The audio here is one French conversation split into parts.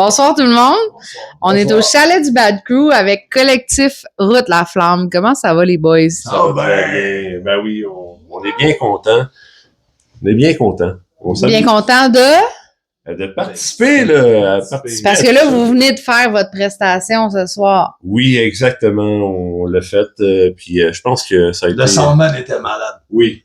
Bonsoir tout le monde. On est au chalet du Bad Crew avec Collectif Route la Flamme. Comment ça va les boys? Ça va bien. Ben oui, on est bien contents. On est bien contents. Bien content de participer, là. Parce que là, vous venez de faire votre prestation ce soir. Oui, exactement. On l'a fait. Puis je pense que ça a été... Le soundman était malade. Oui.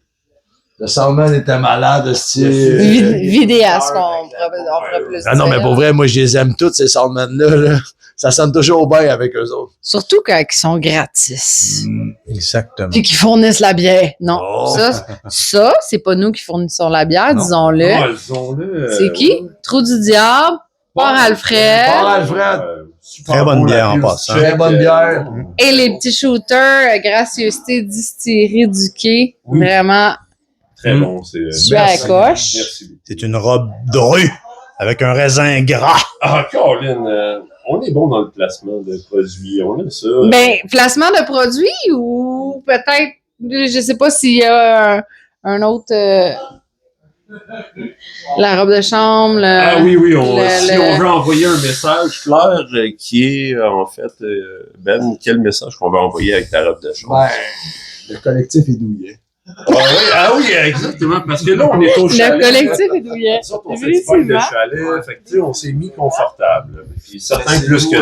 Le soundman était malade, style. Vidéasque, on fera plus. Ah non, mais pour vrai, moi, je les aime tous, ces soundmen-là. Là. Ça sonne toujours bien avec eux autres. Surtout quand ils sont gratis. Exactement. Puis qu'ils fournissent la bière. Non. Oh. Ça, c'est pas nous qui fournissons la bière, disons-le. Non, disons-le. C'est qui? Trou du Diable, Port Alfred. Port Alfred. Très bonne bière en passant. Très bonne bière. Et les petits shooters, Gracieuseté Distillerie du Quai. Oui. Vraiment. Très bon. C'est à la coche. Merci. C'est une robe drue avec un raisin gras. Ah, Caroline, on est bon dans le placement de produits. On aime ça. Ben, placement de produits ou peut-être, je sais pas s'il y a un autre, la robe de chambre. Ah oui, si on veut envoyer un message clair qui est, en fait, Ben, quel message qu'on va envoyer avec ta robe de chambre? Ouais. Le collectif est douillet. Ah oui, exactement. Parce que là, on est au chalet. Le collectif est douillet. Nous autres, on fait du pain de chalet. Fait que, tu sais, on s'est mis confortable. Puis certains plus que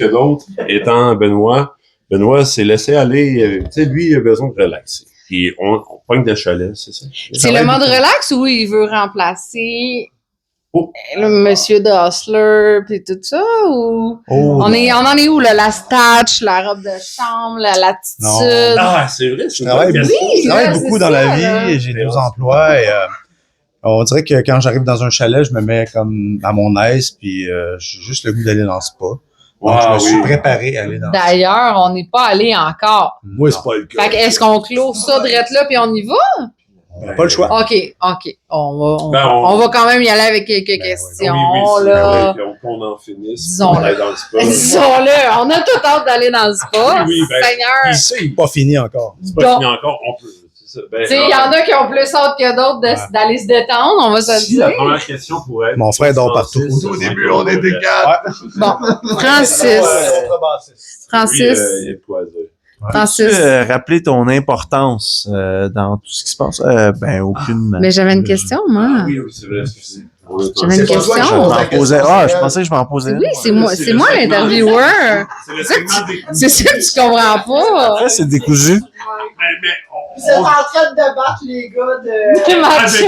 d'autres, étant Benoît. Benoît s'est laissé aller. Tu sais, lui, il a besoin de relaxer. Puis on pogne de chalet, c'est ça. C'est le mode relax ou il veut remplacer Oh. le monsieur de Hustler puis tout ça ou on en est où là, la statch, la robe de chambre, l'attitude. Ah, c'est vrai, Je travaille beaucoup dans la vie, j'ai 2 emplois et on dirait que quand j'arrive dans un chalet, je me mets comme à mon aise puis j'ai juste le goût d'aller dans le spa. Donc je me suis préparé à aller dans le spa. D'ailleurs, on n'est pas allé encore. Moi, c'est pas le cas. Fait que est-ce qu'on clôt ça drette là puis on y va? On n'a pas le choix. OK. On va quand même y aller avec quelques questions, là. Qu'on en finisse. Disons-le. On est dans le spa. Disons-le, on a tout hâte d'aller dans le spa. Oui, ben, Seigneur. C'est pas fini encore. C'est pas fini encore, on peut. C'est ça. Ben, Tu sais, il y en a qui ont plus hâte que d'autres d'aller se détendre, on va se le si la dire. première question pourrait être... Mon frère dort partout. Au début, on était 4. Bon, Francis. Francis. Il est poisé. Francis. Peux-tu rappeler ton importance dans tout ce qui se passe? Ben, aucune. Mais j'avais une question, moi. Oui, c'est vrai, excusez. J'avais une question. Je pensais que je m'en posais. Oui, c'est moi l'intervieweur. C'est le segment des... C'est ça que tu comprends pas. Après, c'est décousu. Mais Vous êtes en train de battre les gars de... C'est matcha.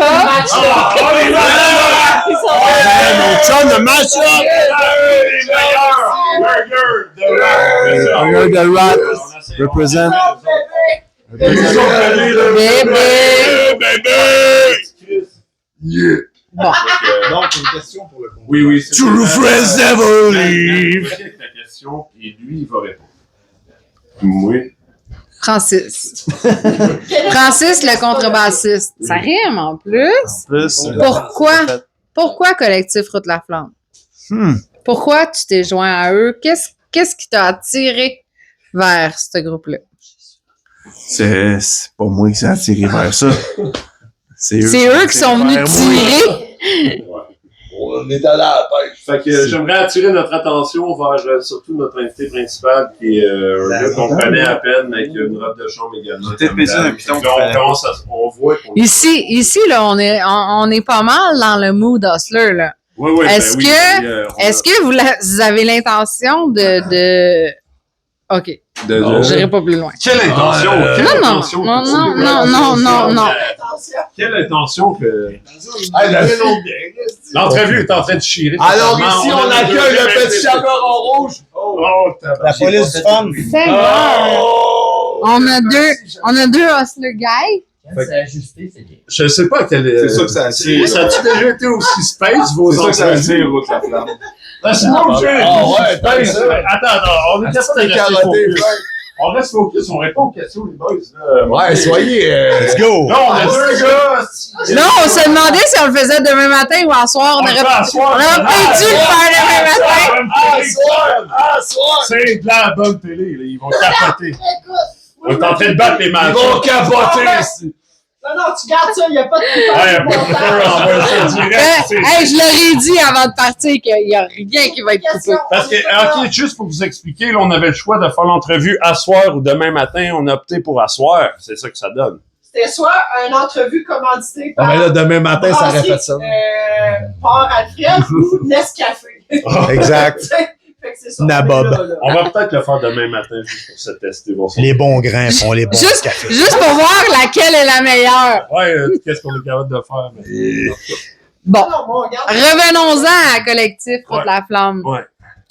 Ils sont Mon chum de match-up! Burger the Rat represent. Bébé. Bon. Donc, une question pour le concours. Oui. True friends never leave. La question, et lui, il va répondre. Oui. Francis. Francis, le contrebassiste. Ça rime en plus. Pourquoi Collectif Route la Flamme? Pourquoi tu t'es joint à eux? Qu'est-ce qui t'a attiré vers ce groupe-là? C'est pas moi qui s'est attiré vers ça. C'est eux qui sont venus te tirer. On est allé à la pêche. Fait que j'aimerais attirer notre attention vers surtout notre invité principal qui est un gars qu'on connaît à peine avec une robe de chambre également. Peut-être baisé un piton. On voit qu'on... Ici, là, on est pas mal dans le mood hustler, là. Oui, Est-ce que vous avez l'intention de... OK. J'irai pas plus loin. Quelle intention? Non. Quelle intention que... L'entrevue L'entrevue est en train de chirer. Alors ici, on accueille le petit chaperon rouge. La police du fun. On a deux hustler guys. C'est ajusté, c'est bien. Je sais pas quel... C'est ça que ça attire. Ça a-tu déjà été aussi space, vos C'est ça que ça entrevues? attire, Route la Flamme. C'est pas obligé. Attends, on est capable de rester focus. On reste focus, on répond aux questions, les boys. Là. Ouais, soyez... Let's go! Non, on a 2 gars. Non, on se demandait si on le faisait demain matin ou à soir. On aurait pas dû le faire demain matin. soir! C'est de la bonne télé, là. Ils vont capoter. On est en train de battre les matchs. Ils vont capoter ici. Non, tu gardes ça, il n'y a pas de Ouais, un peu de feu, envoie ça direct. c'est- Hey, je leur ai dit avant de partir qu'il n'y a rien qui va être coupé. Parce que, ok, juste pour vous expliquer, là, on avait le choix de faire l'entrevue à soir ou demain matin. On a opté pour à soir. C'est ça que ça donne. C'était soit une entrevue commanditée Ah, par mais là, demain matin, ça aurait fait ça. Port Alfred ou Nescafé. Exact. Fait que c'est ça. Nabob. on est là, là. On va peut-être le faire demain matin juste pour se tester. Voir si on- Les bons grains font les bons Juste, cafés. juste pour voir laquelle est la meilleure. Ouais, qu'est-ce qu'on est capable de faire? Mais... Bon, Non, bon, regarde. revenons-en à Collectif Route Ouais. la Flamme. Ouais.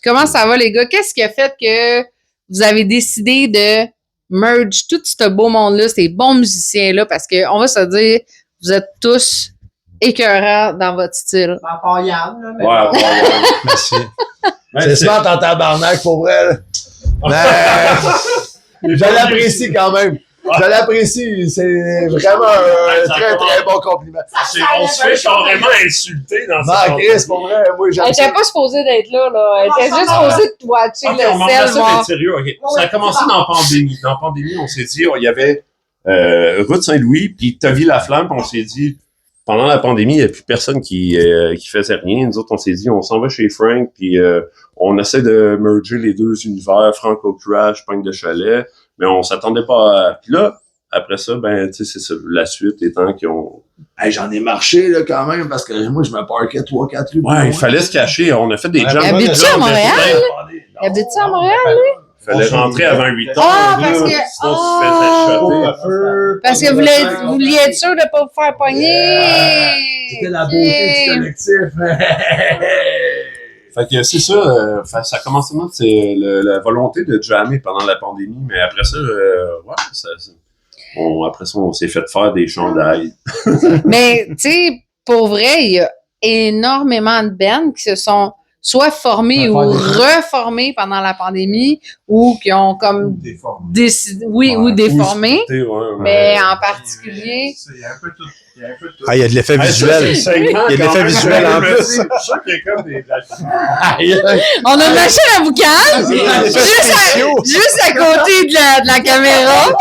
Comment ça va, les gars? Qu'est-ce qui a fait que vous avez décidé de merge tout ce beau monde-là, ces bons musiciens-là? Parce que, on va se dire, vous êtes tous écœurants dans votre style. À part Yann, là. mais Ouais, bon. ouais. Merci. Mais C'est smart en tabarnak, pour vrai. là. Mais je l'apprécie quand même. Je l'apprécie. C'est vraiment un Ça très, commence. très bon compliment. On se fait carrément insulter dans Non, ce Chris, pour vrai, moi, Elle j'aime était ça. pas supposée d'être là. Elle était juste supposée de watcher Ok, le on m'en sel, ça voir. d'être sérieux. Ok. Ça a commencé dans la pandémie. Dans la pandémie, on s'est dit, il y avait Route Saint-Louis, puis T'as vu la flamme, puis on s'est dit, pendant la pandémie, il n'y a plus personne qui faisait rien. Nous autres, on s'est dit, on s'en va chez Frank, puis on essaie de merger les deux univers, Franco Crash, Punk de Chalet, mais on s'attendait pas à... Puis là, après ça, ben, tu sais, c'est ça, la suite étant qu'ils ont... Hey, j'en ai marché, là, quand même, parce que moi, je me parquais 3-4 rues. Ouais, il fallait se cacher. On a fait des jams. Habites-tu à Montréal? Habites-tu à Montréal? Il fallait rentrer avant 8 ans. Ah, là, parce que- sinon, tu te faisais shotter. Parce que vous vouliez être sûr de ne pas vous faire pogner. C'était la beauté du collectif. Fait que c'est ça, ça a commencé moi, c'est la volonté de jammer pendant la pandémie, mais après ça, après ça, on s'est fait faire des chandails. Mais, tu sais, pour vrai, il y a énormément de bands qui se sont soit formés ou reformés pendant la pandémie ou qui ont comme décidé, ou déformés. Ou splitté, ouais, Mais en particulier, Il y a un peu tout. Ah, il y a de l'effet Hey, ça, visuel. c'est le segment, Il y a de quand l'effet même, visuel en je me plus. dis, je suis sûr qu'il y a comme des... on a une machine à boucan des effets spéciaux. juste à côté de la caméra.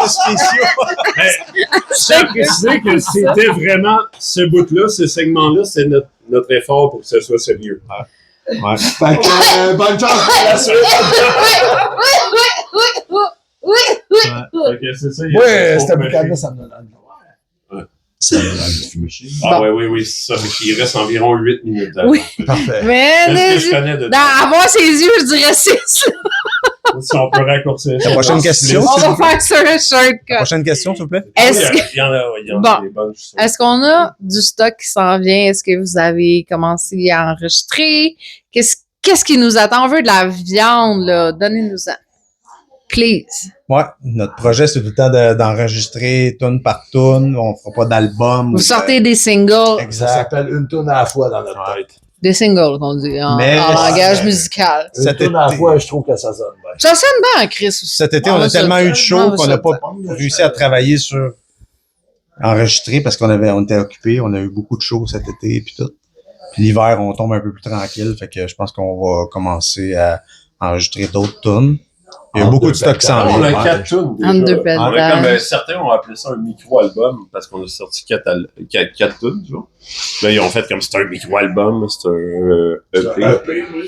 Je tiens à préciser que c'était vraiment ce bout-là, ce segment-là, c'est notre effort pour que ce soit sérieux. Fait que, bonne chance pour la suite. Fait que c'est ça, il y a- Ouais, faut c'était mâcher. boucan-là, ça me donne envie. Ouais. Ça me donne envie de fumer. Ah oui, c'est ça. Fait qu'il reste environ 8 minutes. Oui. Parfait. Mais, Est-ce que je connais de à voir ses yeux, je dirais 6. si on peut raccourcir. La prochaine question. On va faire ça un shortcut. Prochaine question, s'il vous plaît. Est-ce que- Il y en a Bon. des bonnes, je suis sûr. Est-ce qu'on a du stock qui s'en vient? Est-ce que vous avez commencé à enregistrer? Qu'est-ce qui nous attend? On veut de la viande, là. Donnez-nous-en. Please. Ouais, notre projet, c'est tout le temps d'enregistrer tune par tune. On fera pas d'album. Vous sortez des singles. Ça Exact. s'appelle une tourne à la fois dans notre tête. Des singles, qu'on dit, en Mais- langage musical. Une Cet tourne à la été. fois, je trouve que ça sonne bien. Ça sonne bien, Chris, aussi. Cet été, On on va a se tellement le eu de dire. shows On va qu'on se n'a le pas dire. réussi à travailler sur enregistrer parce on était occupés. On a eu beaucoup de shows cet été puis tout. Puis l'hiver, on tombe un peu plus tranquille. Fait que je pense qu'on va commencer à enregistrer d'autres tunes. Il y a En beaucoup deux de stock qui s'en On vient. a 4 tunes déjà. En deux On a pédales. comme, certains ont appelé ça un micro-album parce qu'on a sorti 4 tunes, tu vois. Là, ils ont fait comme c'est un micro-album, c'est un EP.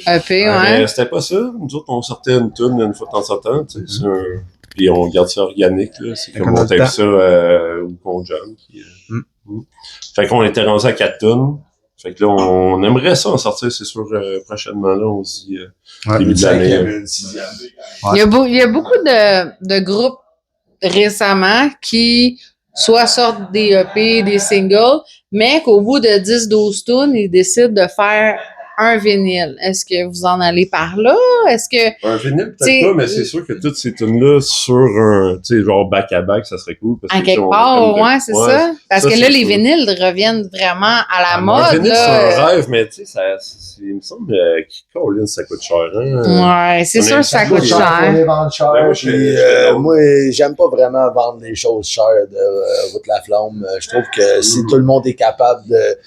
EP, Mais ouais. c'était pas ça. Nous autres, on sortait une tune une fois de temps en temps. Tu sais, c'est puis on garde ça organique. Là. C'est Fait comme qu'on a on le tape temps. ça ou qu'on jam. Puis, Mm. Fait qu'on était rendu à 4 tunes. Fait que là, on aimerait ça en sortir, c'est sûr, prochainement. Là, on se dit Ouais. début de l'année. Une sixième. Il y a beaucoup de groupes récemment qui soit sortent des EP, des singles, mais qu'au bout de 10-12 tunes, ils décident de faire un vinyle. Est-ce que vous en allez par là? Est-ce que... Un vinyle, T'sais, peut-être pas, mais c'est sûr que toutes ces tunes-là sur un, tu sais, genre back-à-back, ça serait cool. Parce À que, quelque on a part, comme de- ouais, c'est ça. Parce Ça, que là, c'est les cool. vinyles reviennent vraiment à la Un mode. vinyle, c'est Là. un rêve, mais tu sais, il me semble que Colin, ça coûte cher. Hein? Ouais, c'est On sûr aime que ça ça, coûte les Pour cher. les vendre cher. Ben, moi, je puis, fais- moi, j'aime pas vraiment vendre des choses chères de Route la Flamme. Je trouve que si tout le monde est capable de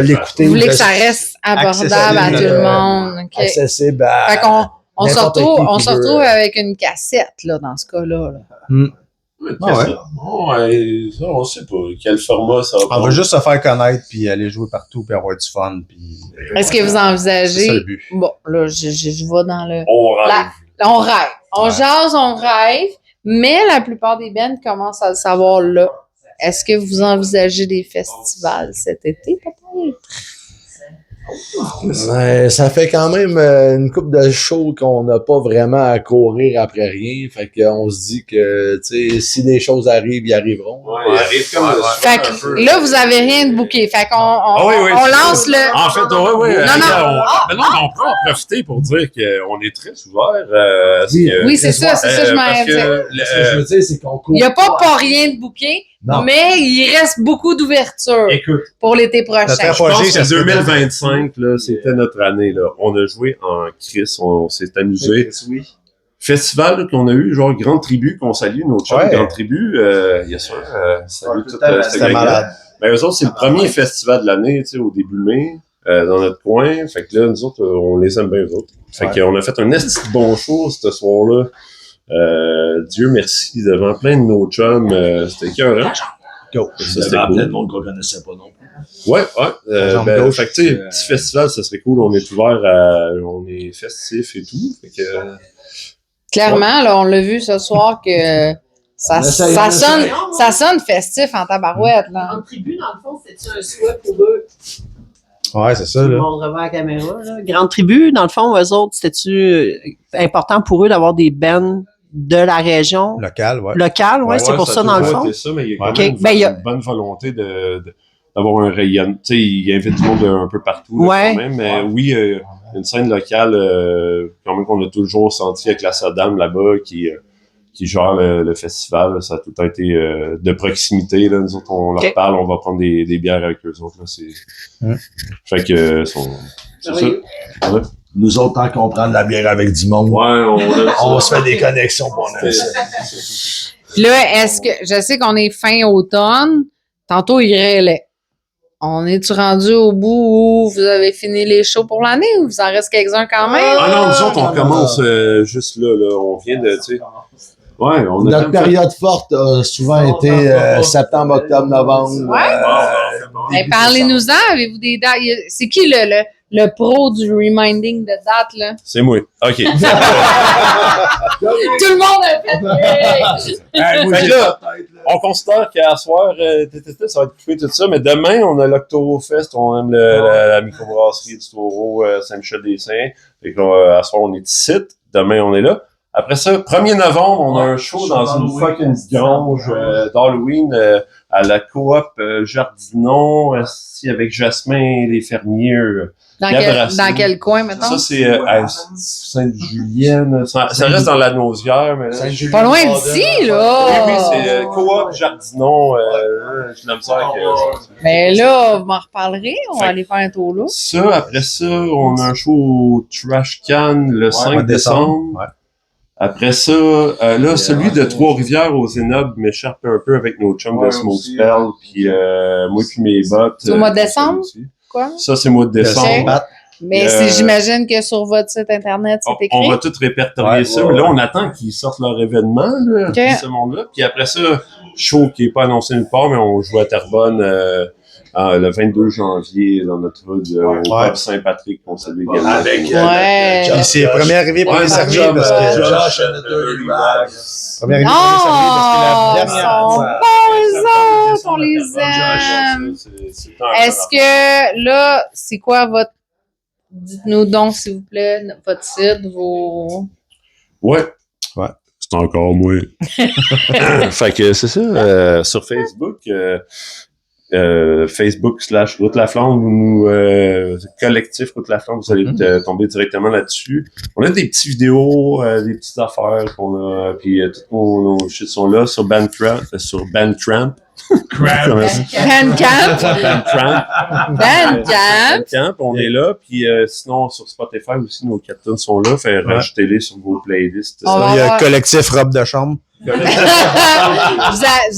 l'écouter, Vous voulez de- que ça reste abordable à tout le monde. OK. accessible à. Fait qu'on on se n'importe retrouve, qui on qui se veut, retrouve avec une cassette, là, dans ce cas-là. Là. Mm. Ah ouais. Ça, on sait pas. Quel format ça va On va prendre. juste se faire connaître, puis aller jouer partout, puis avoir du fun, puis... Est-ce que vous C'est ça envisagez... le but. Bon, là, je vais dans le... On rêve. On rêve. On Ouais. jase, on rêve, mais la plupart des bands commencent à le savoir là. Est-ce que vous envisagez des festivals cet été, peut-être? Ouais, ça fait quand même une couple de shows qu'on n'a pas vraiment à courir après rien. Fait qu'on se dit que, tu sais, si des choses arrivent, ils arriveront. Ouais, il arrive comme Fait que là, vous avez rien de booké. Fait qu'on Oui, oui, on c'est lance ça. le... En fait, oui. Non, non. Mais non, mais on peut en profiter pour dire qu'on est très ouvert. Oui, c'est ça, je m'en parce ai dit. Ce que je veux dire, c'est qu'on court. Il n'y a pas rien de booké, Non. mais il reste beaucoup d'ouverture Écoute, pour l'été prochain. Notre je pense apogée, que ça serait 2025, là, c'était notre année. Là. On a joué en Chris, on s'est amusé. Festival là, qu'on a eu, genre Grande Tribu, qu'on salue, nos chums Ouais. Grande Tribu. Yes, sir. Salut toute cette C'était gang-là. malade. Ben, eux autres, c'est le premier festival de l'année, tu sais, au début mai, dans notre coin. Fait que là, nous autres, on les aime bien, eux autres. Fait Ouais. qu'on a fait un esti de bon show ce soir-là. Dieu merci, devant plein de nos chums. C'était écœurant. Go. Ça, c'était cool. plein de monde qu'on connaissait pas non plus. Ouais. jambe gauche, Fait que, tu sais, petit festival, ça serait cool. On est ouvert on est festif et tout. Fait que, Clairement, là, on l'a vu ce soir que ça sonne festif en tabarouette, là. En tribu, dans le fond, c'était un souhait pour eux. Ouais, c'est ça, Tout le là. monde revoit la caméra. Là. Grande tribu, dans le fond, eux autres, c'était-tu important pour eux d'avoir des bands de la région Local, ouais. locale? Ouais, c'est pour ça, a dans le toujours fond. été ça, mais il y a quand Ouais. même Ok. Ben, il y a- une bonne volonté d'avoir un rayon. Tu sais, il invite du monde un peu partout, là, Ouais. quand même. Mais oui, une scène locale, quand même qu'on a toujours senti avec la Saddam là-bas, qui gère le festival. Là, ça a tout le temps été de proximité. Là. Nous autres, on Ok. leur parle, on va prendre des bières avec eux autres. Là, Fait que c'est ça. Ouais, Nous autres, tant qu'on prend de la bière avec du monde, on se fait des connexions pour on aime ça. Puis là, est-ce que... Je sais qu'on est fin automne. Tantôt, il grêlait. On est-tu rendu au bout où vous avez fini les shows pour l'année ou vous en reste quelques-uns quand même? Ah non, nous autres, on commence juste là. On vient de, tu sais... Ouais, on a Notre période forte a souvent été septembre, octobre, novembre. Ouais. Ben, parlez-nous-en. Avez-vous des dates? C'est qui le pro du reminding de date, là? C'est moi. OK. Tout le monde a fait Fait que là, on considère qu'à soir, ça va être coupé tout ça, mais demain, on a l'Octofest, on aime la microbrasserie du Taureau Saint-Michel-des-Saints. Fait qu'à soir, on est ici. Demain, on est là. Après ça, 1er novembre, on a un show dans une fucking grange d'Halloween à la coop Jardinon, assis avec Jasmin et les fermiers. Dans quel coin, maintenant? Ça, c'est à Sainte-Julienne. Ça reste dans la Nausière, mais là, Pas loin d'ici, là! oui, c'est coop Jardinon. Je l'aime ça avec Mais là, vous m'en reparlerez. On va Fait- aller faire un tour là. ça. Après ça, on a un show au Trash Can le 5 décembre. Ouais. Après ça, là, celui de Trois-Rivières au Zénob m'échappe un peu avec nos chums de Smoke Spell, puis moi puis mes bottes. C'est au mois de décembre? Quoi? Ça, c'est mois de décembre. Ok. Mais j'imagine que sur votre site internet, c'est écrit. On va tout répertorier ça, mais là, on attend qu'ils sortent leur événement, là, Ok. ce monde-là. Puis après ça, show qui n'est pas annoncé nulle part, mais on joue à Terrebonne le 22 janvier dans notre hood au Pub Saint-Patrick, qu'on salue également. Ouais. Puis c'est premier arrivé, premier servi, parce que... Josh and the Dirty Rags. Premier arrivé, premier servi, parce que la Ils dernière... sont bons, eux autres, on les aime. Est-ce que, là, c'est quoi votre... Dites-nous donc, s'il vous plaît, votre site, vos... Ouais. Ouais. C'est encore moi. Fait que c'est ça. Sur Facebook, Facebook/Route la Flamme, collectif Route la Flamme, vous allez tomber directement là-dessus. On a des petites vidéos, des petites affaires qu'on a, puis tous nos shit sont là sur Bandcamp, Bandcamp. Bandcamp. Bandcamp, on est là. Puis sinon, sur Spotify aussi, nos 4 tunes sont là. Fait rajoutez-les sur vos playlists. On va Il y a voir. collectif robe de chambre. Vous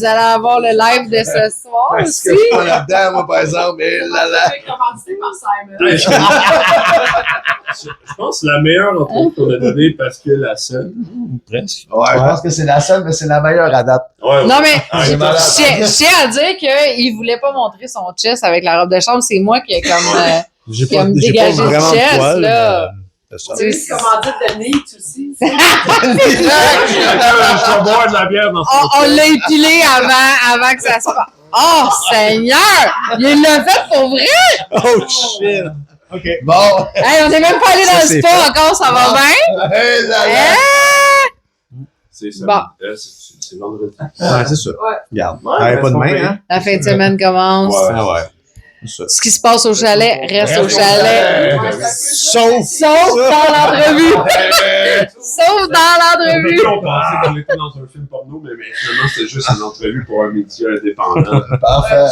allez avoir le live de ce soir Est-ce aussi. que je suis pas là-dedans, moi, par exemple? Et là, là. commandité par Simon. Ouais, je pense que la meilleure entrevue qu'on a donnée parce que la seule, presque. Ouais, je pense que c'est la seule, mais c'est la meilleure à date. Ouais, Non, mais C'est malade. je tiens à dire qu'il voulait pas montrer son chest avec la robe de chambre. C'est moi qui ai comme... J'ai Qui a me dégagé le chest, là. mais c'est ça. tu C'est sais, une commandite de Neat aussi. Je vais boire de la bière dans on l'a épilé avant que ça se passe. Oh, Seigneur! Il l'a fait pour vrai? Oh shit! OK. Bon. Hey, on n'est même pas allé Ça, dans le c'est spa fait. encore, ça va bien? Hey, là, là. Hein? C'est ça. Bon. C'est vendredi. Ouais, c'est ça. Ouais. Regarde. Ouais, T'avais pas de c'est main, pas hein? La fin de semaine commence. Ouais. Ah ouais. C'est ça. Ce qui se passe au chalet reste au chalet. Sauf Sauf dans l'entrevue. Sauf dans l'entrevue. On pensait qu'on était dans un film porno, mais finalement, c'était juste une entrevue pour un média indépendant. Parfait.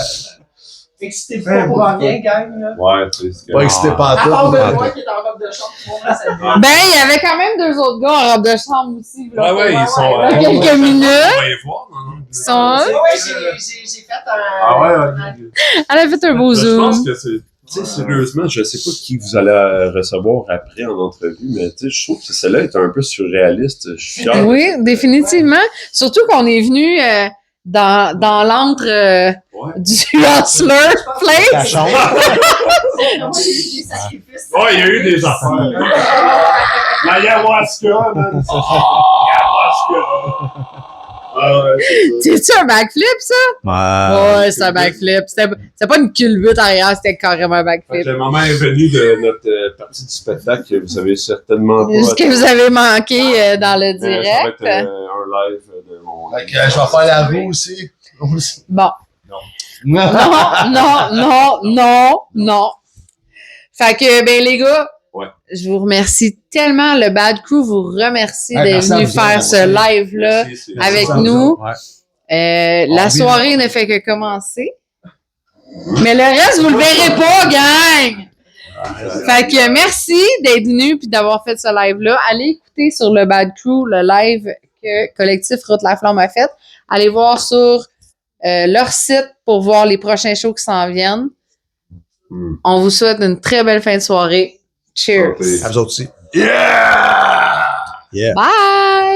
Excitez pas pour rien, gang. Là. Ouais, tu sais. Pas excité pas À part tout. Benoît qui est en robe de chambre, tout le monde reste habillé. Ben, il y avait quand même 2 autres gars en robe de chambre aussi. Là, Ouais, ils sont. là, quelques minutes. On va les voir, non? Ils sont... Ouais, j'ai fait un. Ah ouais, Elle a fait un beau Je zoom. pense que c'est. Tu sais, sérieusement, je sais pas qui vous allez recevoir après en entrevue, mais tu sais, je trouve que celle-là est un peu surréaliste. Je suis fier. Oui, définitivement. Surtout qu'on est venu dans l'antre Ouais. du Hustler la Place. chambre. C'est vraiment des sacrifices. Ouais, il y a eu des affaires. La ayahuasca, man. Ayahuasca. Ah ouais, c'est ça. C'est-tu un backflip, ça? Ouais, c'est un backflip. C'était pas une culbute arrière, c'était carrément un Fait backflip. que le moment est venu de notre partie du spectacle que vous avez certainement pas. Ce que vous avez manqué dans le Ça va direct. être un live de mon. Fait que je vais faire la roue aussi. Bon. Non. Non. Fait que, ben, les gars, Ouais. je vous remercie tellement. Le Bad Crew vous remercie Ouais, d'être merci à venu vous faire autres, ce live-là Merci, c'est- avec Merci à vous nous. Ouais. La vit soirée ne fait que commencer. Mais le reste, vous le verrez pas, gang! Fait que merci d'être venu puis d'avoir fait ce live-là. Allez écouter sur le Bad Crew le live que Collectif Route la Flamme a fait. Allez voir sur leur site pour voir les prochains shows qui s'en viennent. Hmm. On vous souhaite une très belle fin de soirée. Cheers! Santé. À vous autres aussi. Yeah! Yeah. Bye!